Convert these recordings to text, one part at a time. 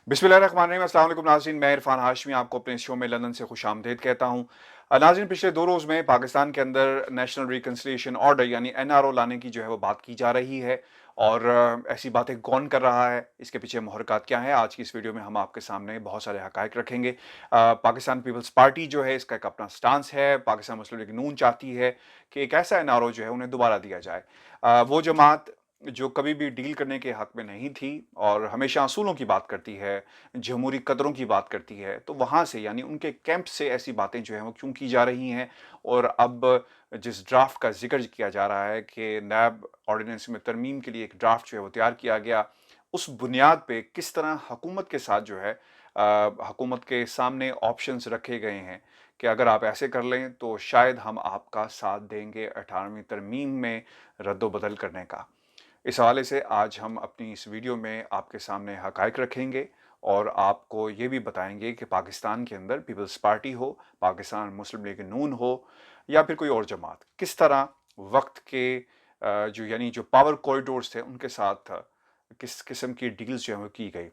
बिस्मिल्लाहिर्रहमानिर्रहीम। अस्सलाम वालेकुम नाज़रीन, मैं इरफान हाशमी आपको अपने शो में लंदन से खुशामदीद कहता हूँ। नाज़रीन, पिछले 2 रोज़ में पाकिस्तान के अंदर नेशनल रिकंसिलिएशन ऑर्डर यानी एनआरओ लाने की जो है वो बात की जा रही है। और ऐसी बातें कौन कर रहा है, इसके पीछे मुहर्रिकात क्या हैं, आज की इस वीडियो में हम आपके सामने बहुत सारे हक़ाइक़ रखेंगे। पाकिस्तान पीपल्स पार्टी जो है इसका एक अपना स्टांस है। पाकिस्तान मुस्लिम लीग नून चाहती है कि एक ऐसा एनआरओ जो है उन्हें दोबारा दिया जाए। वो जमात जो कभी भी डील करने के हक में नहीं थी और हमेशा असूलों की बात करती है, जमहूरी कदरों की बात करती है, तो वहाँ से यानी उनके कैंप से ऐसी बातें जो हैं वो क्यों की जा रही हैं। और अब जिस ड्राफ्ट का ज़िक्र किया जा रहा है कि नैब ऑर्डिनेंस में तरमीम के लिए एक ड्राफ्ट जो है वो तैयार किया गया, उस बुनियाद पे किस तरह हुकूमत के साथ जो है हुकूमत के सामने ऑप्शंस रखे गए हैं कि अगर आप ऐसे कर लें तो शायद हम आपका साथ देंगे 18वीं तरमीम में रद्द-ओ-बदल करने का। इस हवाले से आज हम अपनी इस वीडियो में आपके सामने हक़ाइक़ रखेंगे और आपको ये भी बताएंगे कि पाकिस्तान के अंदर पीपल्स पार्टी हो, पाकिस्तान मुस्लिम लीग नून हो या फिर कोई और जमात, किस तरह वक्त के जो यानी जो पावर कॉरिडोर्स थे उनके साथ किस किस्म की डील्स जो है वो की गई।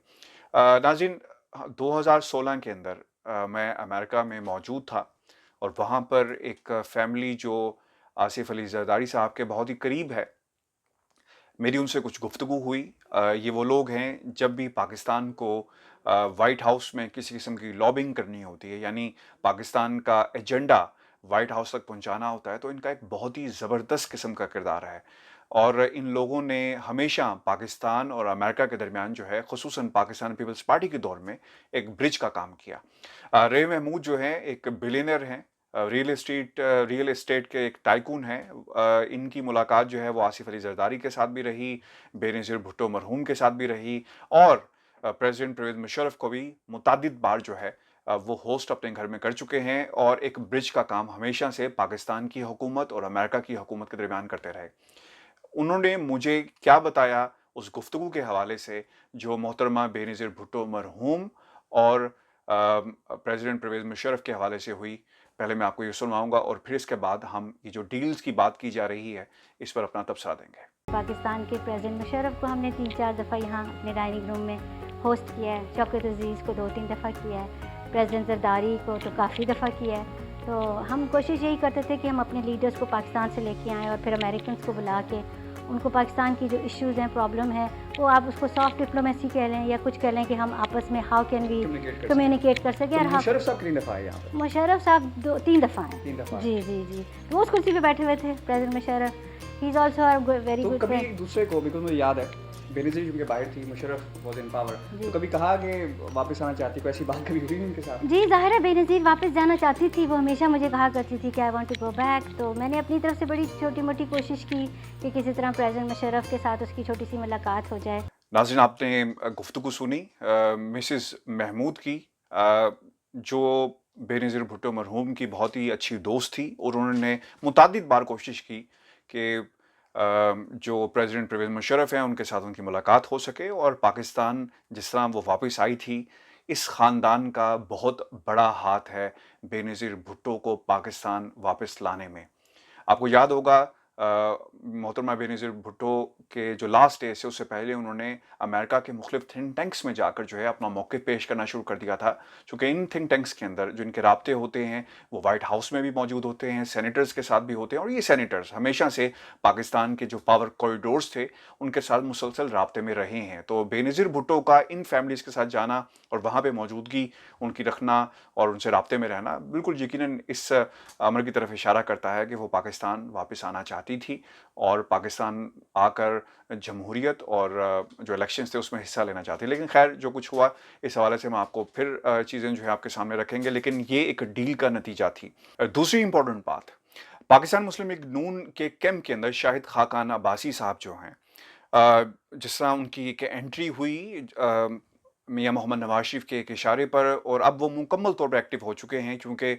नाज़रीन, 2016 के अंदर मैं अमेरिका में मौजूद था और वहाँ पर एक फैमिली जो आसिफ अली जरदारी साहब के बहुत ही करीब है, मेरी उनसे कुछ गुफ्तगू हुई। ये वो लोग हैं, जब भी पाकिस्तान को वाइट हाउस में किसी किस्म की लॉबिंग करनी होती है यानी पाकिस्तान का एजेंडा वाइट हाउस तक पहुंचाना होता है, तो इनका एक बहुत ही ज़बरदस्त किस्म का किरदार है। और इन लोगों ने हमेशा पाकिस्तान और अमेरिका के दरमियान जो है, खुसूसन पाकिस्तान पीपल्स पार्टी के दौर में एक ब्रिज का काम किया। रे महमूद जो है एक बिलियनर हैं, रियल एस्टेट के एक टाइकून हैं। इनकी मुलाकात जो है वो आसिफ अली जरदारी के साथ भी रही, बेनज़ीर भुट्टो मरहूम के साथ भी रही और प्रेसिडेंट परवेज़ मुशर्रफ को भी मुतअद्दिद बार जो है वो होस्ट अपने घर में कर चुके हैं और एक ब्रिज का काम हमेशा से पाकिस्तान की हुकूमत और अमेरिका की हुकूमत के दरमियान करते रहे। उन्होंने मुझे क्या बताया उस गुफ्तगू के हवाले से जो मोहतरमा बेनज़ीर भुट्टो मरहूम और प्रेसिडेंट परवेज़ मुशर्रफ के हवाले से हुई, पहले मैं आपको ये सुनवाऊंगा और फिर इसके बाद हम ये जो डील्स की बात की जा रही है इस पर अपना तबसरा देंगे। पाकिस्तान के प्रेसिडेंट मुशर्रफ को हमने 3-4 दफ़ा यहाँ अपने डाइनिंग रूम में होस्ट किया है, शौकत अज़ीज़ को 2-3 दफ़ा किया है, प्रेसिडेंट जरदारी को तो काफ़ी दफ़ा किया है। तो हम कोशिश यही करते थे कि हम अपने लीडर्स को पाकिस्तान से लेके आएँ और फिर अमेरिकन को बुला के उनको पाकिस्तान की जो इश्यूज़ हैं, प्रॉब्लम है, वो आप उसको सॉफ्ट डिप्लोमेसी कह लें या कुछ कह लें कि हम आपस में हाउ कैन वी कम्युनिकेट कर सकें। और मुशर्रफ साहब कितनी दफ़ा आए यहाँ पे? मुशर्रफ साहब 2-3 दफ़ा हैं। 3 दफ़ा जी जी जी, तो वो उस कुर्सी पे बैठे हुए थे president Musharraf. He is also a very तो गुड कभी फ्रेंड। एक दूसरे को, बिकॉज मुझे याद है बेनज़ीर चूँकि बाहर थी, मुशर्रफ वाज इन पावर, तो कभी कहा कि वापस आना चाहती, कोई ऐसी बात कभी हुई उनके साथ? जी, ज़ाहिर है बेनज़ीर वापस जाना चाहती थी, वो हमेशा मुझे कहा करती थी कि I want to go back. तो मैंने अपनी तरफ से बड़ी छोटी-मोटी कोशिश की कि किसी तरह प्रेसिडेंट मुशर्रफ के साथ उसकी छोटी-सी मुलाकात हो जाए। नाज़रीन, आपने गुफ्तगू सुनी मिसेस महमूद की, जो बेनज़ीर भुट्टो मरहूम की बहुत ही अच्छी दोस्त थी और उन्होंने मुतअद्दिद बार कोशिश की कि जो प्रेसिडेंट परवेज़ मुशर्रफ हैं उनके साथ उनकी मुलाकात हो सके और पाकिस्तान जिस तरह वो वापस आई थी, इस ख़ानदान का बहुत बड़ा हाथ है बेनज़ीर भुट्टो को पाकिस्तान वापस लाने में। आपको याद होगा मोहतरमा बेनज़ीर भुट्टो के जो लास्ट डेज़ थे उससे पहले उन्होंने अमेरिका के मुख्तलिफ थिंक टैंक्स में जाकर जो है अपना मौक़िफ़ पेश करना शुरू कर दिया था। चूँकि इन थिंक टैंक्स के अंदर जो इनके राब्ते होते हैं वो वाइट हाउस में भी मौजूद होते हैं, सेनेटर्स के साथ भी होते हैं और ये सेनेटर्स हमेशा से पाकिस्तान के जो पावर कॉरिडोर्स थे उनके साथ मुसलसल राब्ते में रहे हैं। तो बेनज़ीर भुट्टो का इन फैमिलीज़ के साथ जाना और वहाँ पे मौजूदगी उनकी रखना और उनसे राब्ते में रहना बिल्कुल यकीनन इस अमर की तरफ इशारा करता है कि वो पाकिस्तान वापस आना चाहती थी और पाकिस्तान आकर जमहूरियत और जो इलेक्शंस थे उसमें हिस्सा लेना चाहती। लेकिन खैर जो कुछ हुआ इस हवाले से हम आपको फिर चीज़ें जो है आपके सामने रखेंगे, लेकिन ये एक डील का नतीजा थी। दूसरी इंपॉर्टेंट बात, पाकिस्तान मुस्लिम लीग नून के कैंप के अंदर शाहिद खाकान अब्बासी साहब जो हैं, जिस तरह उनकी एक एंट्री हुई मियां मोहम्मद नवाज शरीफ के एक इशारे पर और अब वो मुकम्मल तौर पर एक्टिव हो चुके हैं क्योंकि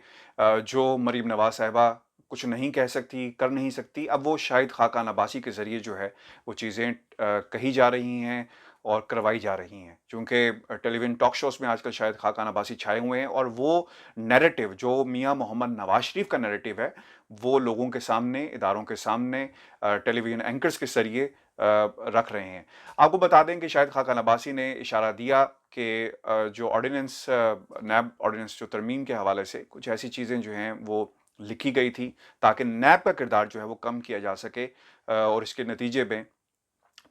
जो मरीम नवाज साहिबा कुछ नहीं कह सकती, कर नहीं सकती, अब वो शाहिद खाकान अब्बासी के ज़रिए जो है वो चीज़ें कही जा रही हैं और करवाई जा रही हैं। चूँकि टेलीविज़न टॉक शोज़ में आजकल शाहिद खाकान अब्बासी छाए हुए हैं और वो नैरेटिव जो मियां मोहम्मद नवाज शरीफ का नैरेटिव है, वो लोगों के सामने, इदारों के सामने, टेलीविज़न एंकर्स के ज़रिए रख रहे हैं। आपको बता दें कि शाहिद खाकान अब्बासी ने इशारा दिया कि जो ऑर्डिनेंस नैब ऑर्डिनेंस जो तरमीम के हवाले से कुछ ऐसी चीज़ें जो हैं वो लिखी गई थी ताकि नैब का किरदार जो है वो कम किया जा सके, और इसके नतीजे में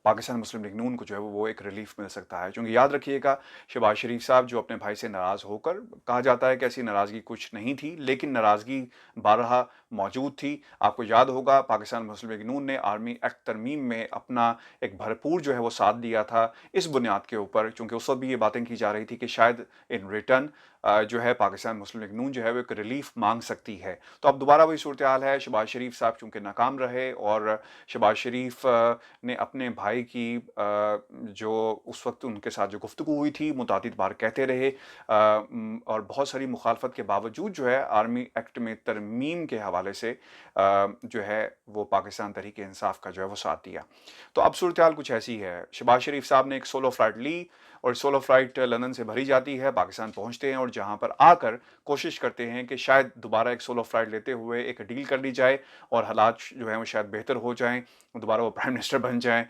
पाकिस्तान मुस्लिम लीग नून को जो है वो एक रिलीफ मिल सकता है। क्योंकि याद रखिएगा, शहबाज शरीफ साहब जो अपने भाई से नाराज़ होकर, कहा जाता है कि ऐसी नाराज़गी कुछ नहीं थी, लेकिन नाराज़गी बारहा मौजूद थी। आपको याद होगा पाकिस्तान मुस्लिम लीग नून ने आर्मी एक्ट तरमीम में अपना एक भरपूर जो है वो साथ दिया था इस बुनियाद के ऊपर, क्योंकि उस वक्त भी ये बातें की जा रही थी कि शायद इन रिटर्न जो है पाकिस्तान मुस्लिम लीग नून जो है वो एक रिलीफ मांग सकती है। तो अब दोबारा वही सूरत हाल है। शहबाज शरीफ साहब चूँकि नाकाम रहे और शहबाज शरीफ ने अपने भाई की जो उस वक्त उनके साथ जो गुफ्तगू हुई थी मुतादिद बार कहते रहे, और बहुत सारी मुखालफत के बावजूद जो है आर्मी एक्ट में तरमीम के हवाले से जो है वो पाकिस्तान तहरीक इंसाफ का जो है वो साथ दिया। तो अब सूरत हाल कुछ ऐसी है। शहबाज शरीफ साहब ने एक सोलो फ्लाइट ली और सोलो फ्लाइट लंदन से भरी जाती है, पाकिस्तान पहुंचते हैं और जहां पर आकर कोशिश करते हैं कि शायद दोबारा एक सोलो फ्लाइट लेते हुए एक डील कर ली जाए और हालात जो है वो शायद बेहतर हो जाएं, दोबारा वो प्राइम मिनिस्टर बन जाएं।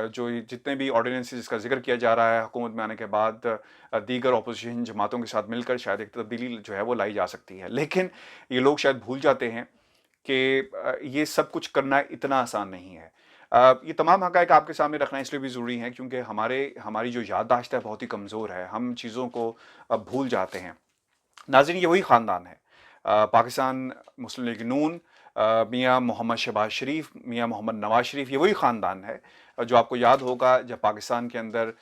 जो जितने भी ऑर्डिनेंसेस का जिक्र किया जा रहा है हुकूमत में आने के बाद, दीगर अपोजिशन जमातों के साथ मिलकर शायद एक तब्दीली जो है वो लाई जा सकती है। लेकिन ये लोग शायद भूल जाते हैं कि ये सब कुछ करना इतना आसान नहीं है। ये तमाम हक़ाइक़ आपके सामने रखना इसलिए भी ज़रूरी है क्योंकि हमारी जो याददाश्त है बहुत ही कमज़ोर है, हम चीज़ों को भूल जाते हैं। नाज़रीन, ये वही ख़ानदान है, पाकिस्तान मुस्लिम लीग नून, मियाँ मोहम्मद शहबाज शरीफ, मियाँ मोहम्मद नवाज शरीफ, ये वही ख़ानदान है जो आपको याद होगा जब पाकिस्तान के अंदर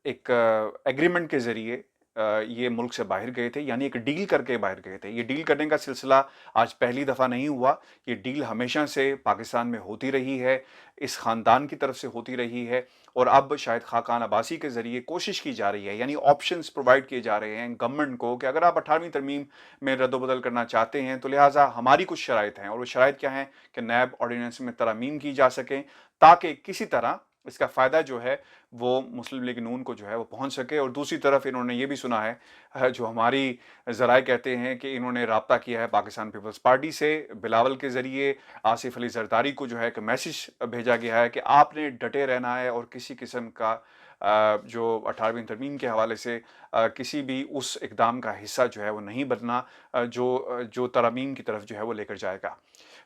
एक एग्रीमेंट के ज़रिए ये मुल्क से बाहर गए थे, यानी एक डील करके बाहर गए थे। ये डील करने का सिलसिला आज पहली दफ़ा नहीं हुआ, ये डील हमेशा से पाकिस्तान में होती रही है, इस ख़ानदान की तरफ से होती रही है और अब शाहिद खाकान अब्बासी के ज़रिए कोशिश की जा रही है, यानी ऑप्शंस प्रोवाइड किए जा रहे हैं गवर्नमेंट को कि अगर आप 18वीं तरमीम में रद्द-ओ-बदल करना चाहते हैं तो लिहाजा हमारी कुछ शराइत हैं और वो शराइत क्या हैं कि नैब ऑर्डिनेंस में तरमीम की जा सकें ताकि किसी तरह इसका फ़ायदा जो है वो मुस्लिम लीग नून को जो है वो पहुंच सके। और दूसरी तरफ इन्होंने ये भी सुना है, जो हमारी ज़राए कहते हैं कि इन्होंने राब्ता किया है पाकिस्तान पीपल्स पार्टी से, बिलावल के ज़रिए आसिफ अली जरदारी को जो है एक मैसेज भेजा गया है कि आपने डटे रहना है और किसी किस्म का जो 18वीं तरमीम के हवाले से किसी भी उस इकदाम का हिस्सा जो है वो नहीं बनना जो तरमीम की तरफ जो है वो लेकर जाएगा।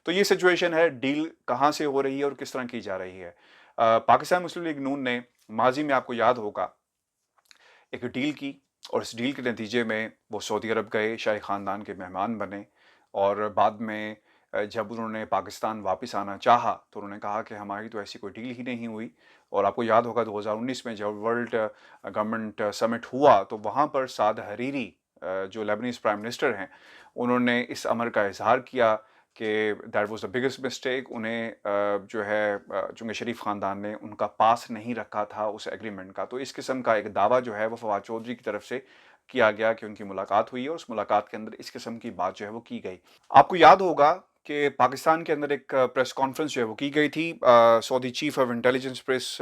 तो ये सिचुएशन है, डील कहाँ से हो रही है और किस तरह की जा रही है। पाकिस्तान मुस्लिम लीग नून ने माजी में आपको याद होगा एक डील की और इस डील के नतीजे में वो सऊदी अरब गए, शाही ख़ानदान के मेहमान बने और बाद में जब उन्होंने पाकिस्तान वापस आना चाहा तो उन्होंने कहा कि हमारी तो ऐसी कोई डील ही नहीं हुई। और आपको याद होगा 2019 में जब वर्ल्ड गवर्नमेंट समिट हुआ तो वहाँ पर साद हरीरी जो लेबनीज़ प्राइम मिनिस्टर हैं, उन्होंने इस अमर का इजहार किया कि that was the biggest mistake. उन्हें जो है चूँकि शरीफ ख़ानदान ने उनका पास नहीं रखा था उस एग्रीमेंट का, तो इस किस्म का एक दावा जो है वो फवाद चौधरी की तरफ से किया गया कि उनकी मुलाकात हुई है और उस मुलाकात के अंदर इस किस्म की बात जो है वो की गई। आपको याद होगा कि पाकिस्तान के अंदर एक प्रेस कॉन्फ्रेंस जो है वो की गई थी Saudi chief of intelligence prince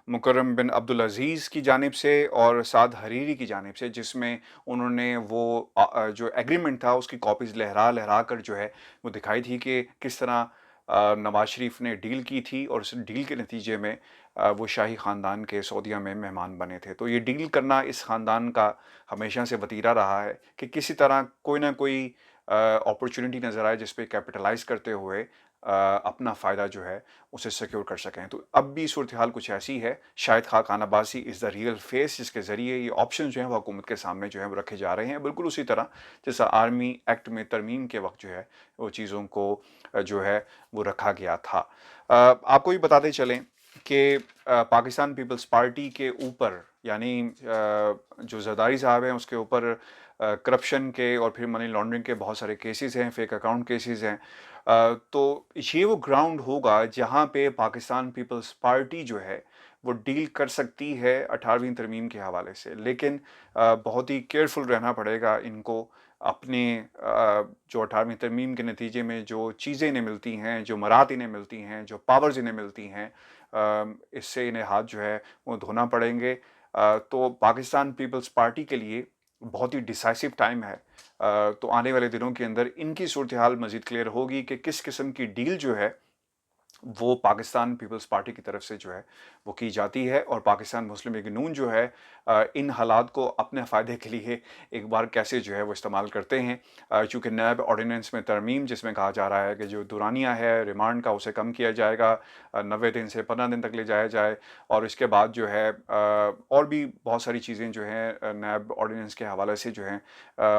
Mukarram bin Abdul Aziz की जानिब से और साद हरीरी की जानिब से, जिसमें उन्होंने वो जो एग्रीमेंट था उसकी कॉपीज़ लहरा लहरा कर जो है वो दिखाई थी कि किस तरह नवाज शरीफ ने डील की थी और उस डील के नतीजे में वो शाही ख़ानदान के सऊदीया में मेहमान बने थे। तो ये डील करना इस ख़ानदान का हमेशा से वतीरा रहा है कि किसी तरह कोई ना कोई अपॉर्चुनिटी नज़र आए जिस पे कैपिटलाइज करते हुए अपना फ़ायदा जो है उसे सिक्योर कर सकें। तो अब भी सूरत हाल कुछ ऐसी है। Shahid Khaqan Abbasi is the real face जिसके ज़रिए ये ऑप्शन जो हैं वो हुकूमत के सामने जो है वो रखे जा रहे हैं, बिल्कुल उसी तरह जैसा आर्मी एक्ट में तरमीम के वक्त जो है वो चीज़ों को जो है वो रखा गया था। आपको भी बताते चलें कि पाकिस्तान पीपल्स पार्टी के ऊपर यानी जो जरदारी साहब हैं उसके ऊपर करप्शन के और फिर मनी लॉन्ड्रिंग के बहुत सारे केसेस हैं, फेक अकाउंट केसेस हैं। तो ये वो ग्राउंड होगा जहाँ पे पाकिस्तान पीपल्स पार्टी जो है वो डील कर सकती है 18वीं तरमीम के हवाले से, लेकिन बहुत ही केयरफुल रहना पड़ेगा इनको। अपने जो 18वीं तरमीम के नतीजे में जो चीज़ें इन्हें मिलती हैं, जो मरात इन्हें मिलती हैं, जो पावर्स इन्हें मिलती हैं, इससे इन्हें हाथ जो है वो धोना पड़ेंगे। तो पाकिस्तान पीपल्स पार्टी के लिए बहुत ही डिसाइसिव टाइम है। तो आने वाले दिनों के अंदर इनकी सूरत हाल मज़ीद क्लियर होगी कि किस किस्म की डील जो है वो पाकिस्तान पीपल्स पार्टी की तरफ से जो है वो की जाती है, और पाकिस्तान मुस्लिम लीग नून जो है इन हालात को अपने फ़ायदे के लिए एक बार कैसे जो है वो इस्तेमाल करते हैं। चूँकि नैब ऑर्डिनेंस में तरमीम जिसमें कहा जा रहा है कि जो दुरानिया है रिमांड का उसे कम किया जाएगा, 90 दिन से 15 दिन तक ले जाया जाए, और इसके बाद जो है और भी बहुत सारी चीज़ें जो हैं नैब ऑर्डिनेंस के हवाले से जो हैं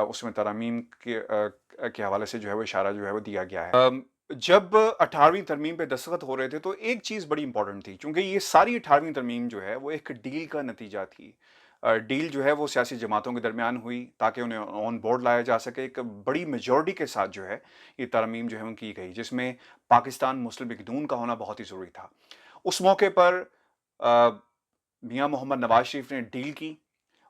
उसमें तरमीम के हवाले से जो है वो इशारा जो है वो दिया गया है। जब 18वीं तरमीम पे दस्तखत हो रहे थे तो एक चीज़ बड़ी इंपॉर्टेंट थी, क्योंकि ये सारी 18वीं तरमीम जो है वो एक डील का नतीजा थी। डील जो है वो सियासी जमातों के दरमियान हुई ताकि उन्हें ऑन बोर्ड लाया जा सके। एक बड़ी मेजॉरिटी के साथ जो है ये तरमीम जो है वो की गई, जिसमें पाकिस्तान मुस्लिम लीग नून का होना बहुत ही ज़रूरी था। उस मौके पर मियाँ मोहम्मद नवाज शरीफ ने डील की,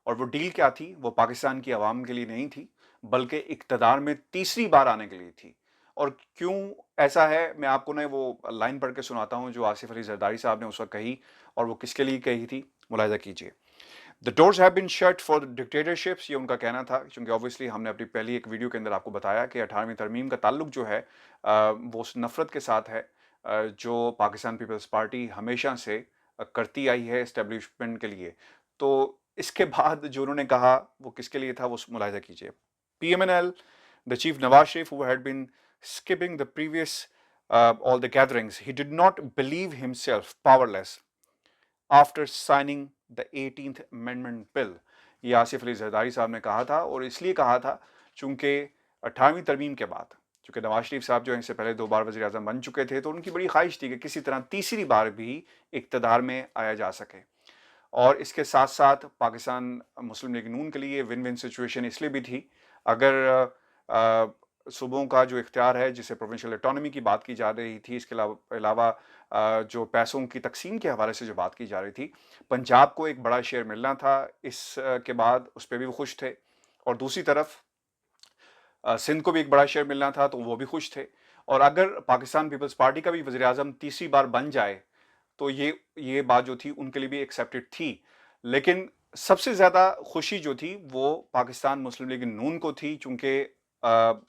और वो डील क्या थी? वो पाकिस्तान की आवाम के लिए नहीं थी, बल्कि इक़्तिदार में तीसरी बार आने के लिए थी। और क्यों ऐसा है, मैं आपको ना वो लाइन पढ़ के सुनाता हूँ जो आसिफ अली जरदारी साहब ने उस वक्त कही, और वो किसके लिए कही थी, मुलाहिज़ा कीजिए। The doors have been shut for dictatorships, ये उनका कहना था, क्योंकि ऑब्वियसली हमने अपनी पहली एक वीडियो के अंदर आपको बताया कि 18वीं तरमीम का ताल्लुक जो है वो उस नफ़रत के साथ है जो पाकिस्तान पीपल्स पार्टी हमेशा से करती आई है इस्टेब्लिशमेंट के लिए। तो इसके बाद जो उन्होंने कहा वो किसके लिए था, वो मुलाहिज़ा कीजिए। PMNL, the chief Nawaz Sharif, who had been skipping the previous all the gatherings, he did not believe himself powerless after signing the 18th Amendment bill. ये आसिफ अली जरदारी साहब ने कहा था, और इसलिए कहा था चूंकि 18वीं तरमीम के बाद, चूंकि नवाज शरीफ साहब जो इनसे पहले 2 बार वज़ीर आज़म बन चुके थे, तो उनकी बड़ी ख्वाहिश थी कि किसी तरह तीसरी बार भी इक़्तिदार में आया जा सके। और इसके साथ साथ पाकिस्तान मुस्लिम लीग नून के लिए विन विन सिचुएशन इसलिए भी थी, अगर सूबों का जो इख्तियार है, जिसे प्रोविंशियल ऑटोनॉमी की बात की जा रही थी, इसके अलावा जो पैसों की तकसीम के हवाले से जो बात की जा रही थी, पंजाब को एक बड़ा शेयर मिलना था इस के बाद, उस पर भी वो खुश थे। और दूसरी तरफ सिंध को भी एक बड़ा शेयर मिलना था, तो वो भी खुश थे। और अगर पाकिस्तान पीपल्स पार्टी का भी वज़ीर आज़म तीसरी बार बन जाए तो ये बात जो थी उनके लिए भी एक्सेप्टेड थी। लेकिन सबसे ज़्यादा खुशी जो थी वो पाकिस्तान मुस्लिम लीग नून को थी, चूँकि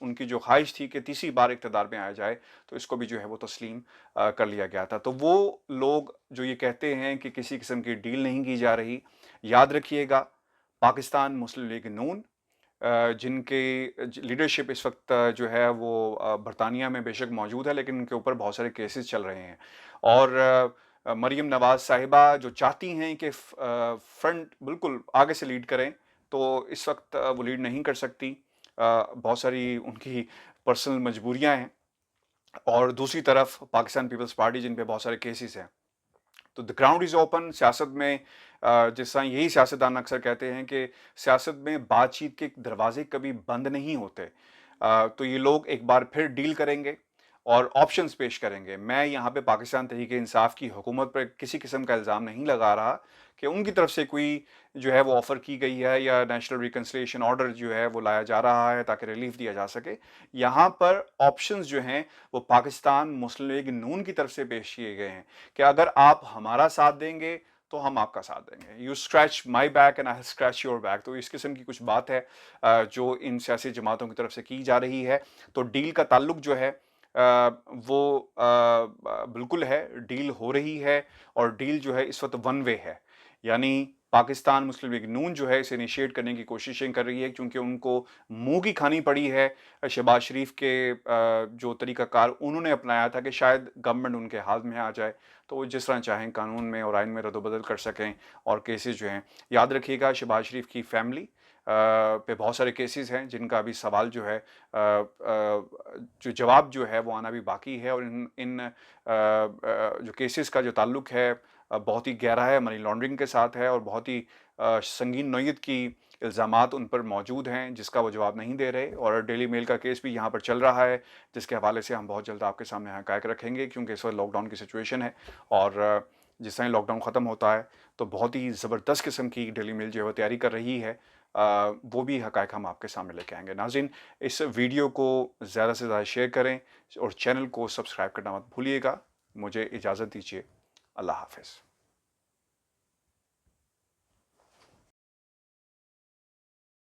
उनकी जो ख्वाहिश थी कि तीसरी बार इक़्तिदार में आया जाए, तो इसको भी जो है वो तस्लीम कर लिया गया था। तो वो लोग जो ये कहते हैं कि किसी किस्म की डील नहीं की जा रही, याद रखिएगा पाकिस्तान मुस्लिम लीग नून जिनके लीडरशिप इस वक्त जो है वो बरतानिया में बेशक मौजूद है, लेकिन उनके ऊपर बहुत सारे केसेस चल रहे हैं। और मरीम नवाज़ साहिबा जो चाहती हैं कि फ्रंट बिल्कुल आगे से लीड करें, तो इस वक्त वो लीड नहीं कर सकती, बहुत सारी उनकी पर्सनल मजबूरियां हैं। और दूसरी तरफ पाकिस्तान पीपल्स पार्टी जिन पे बहुत सारे केसेस हैं। तो द ग्राउंड इज़ ओपन। सियासत में जिस तरह यही सियासतदान अक्सर कहते हैं कि सियासत में बातचीत के दरवाजे कभी बंद नहीं होते। तो ये लोग एक बार फिर डील करेंगे और ऑप्शंस पेश करेंगे। मैं यहाँ पे पाकिस्तान तहरीक इंसाफ की हुकूमत पर किसी किस्म का इल्ज़ाम नहीं लगा रहा कि उनकी तरफ से कोई जो है वो ऑफ़र की गई है या नेशनल रिकन्सिलिएशन ऑर्डर जो है वो लाया जा रहा है ताकि रिलीफ दिया जा सके। यहाँ पर ऑप्शंस जो हैं वो पाकिस्तान मुस्लिम लीग नून की तरफ से पेश किए गए हैं कि अगर आप हमारा साथ देंगे तो हम आपका साथ देंगे। You scratch my back and I scratch your back. तो इस किस्म की कुछ बात है जो इन सियासी जमातों की तरफ से की जा रही है। तो डील का ताल्लुक जो है वो बिल्कुल है, डील हो रही है, और डील जो है इस वक्त वन वे है। यानी पाकिस्तान मुस्लिम लीग नून जो है इसे इनिशिएट करने की कोशिशें कर रही है, क्योंकि उनको मुंह की खानी पड़ी है शहबाज शरीफ के जो तरीक़ाकार उन्होंने अपनाया था कि शायद गवर्नमेंट उनके हाथ में आ जाए तो वो जिस तरह चाहें कानून में और आइन में रद्द-बदल कर सकें। और केसेस जो हैं, याद रखिएगा शहबाज शरीफ की फैमिली पे बहुत सारे केसेस हैं जिनका अभी सवाल जो है जो जवाब जो है वो आना भी बाकी है। और इन जो केसेस का जो ताल्लुक है बहुत ही गहरा है, मनी लॉन्ड्रिंग के साथ है, और बहुत ही संगीन नौयत की इल्ज़ामात उन पर मौजूद हैं जिसका वो जवाब नहीं दे रहे। और डेली मेल का केस भी यहाँ पर चल रहा है, जिसके हवाले से हम बहुत जल्द आपके सामने हक़ाइक़ रखेंगे, क्योंकि इस वक्त लॉकडाउन की सिचुएशन है। और जिस तरह लॉकडाउन ख़त्म होता है तो बहुत ही ज़बरदस्त किस्म की डेली मेल जो है वो तैयारी कर रही है, वो भी हक़ाइक़ हम आपके सामने लेके आएंगे। नाज़रीन, इस वीडियो को ज़्यादा से ज़्यादा शेयर करें और चैनल को सब्सक्राइब करना मत भूलिएगा। मुझे इजाज़त दीजिए। अल्लाह हाफ़िज़।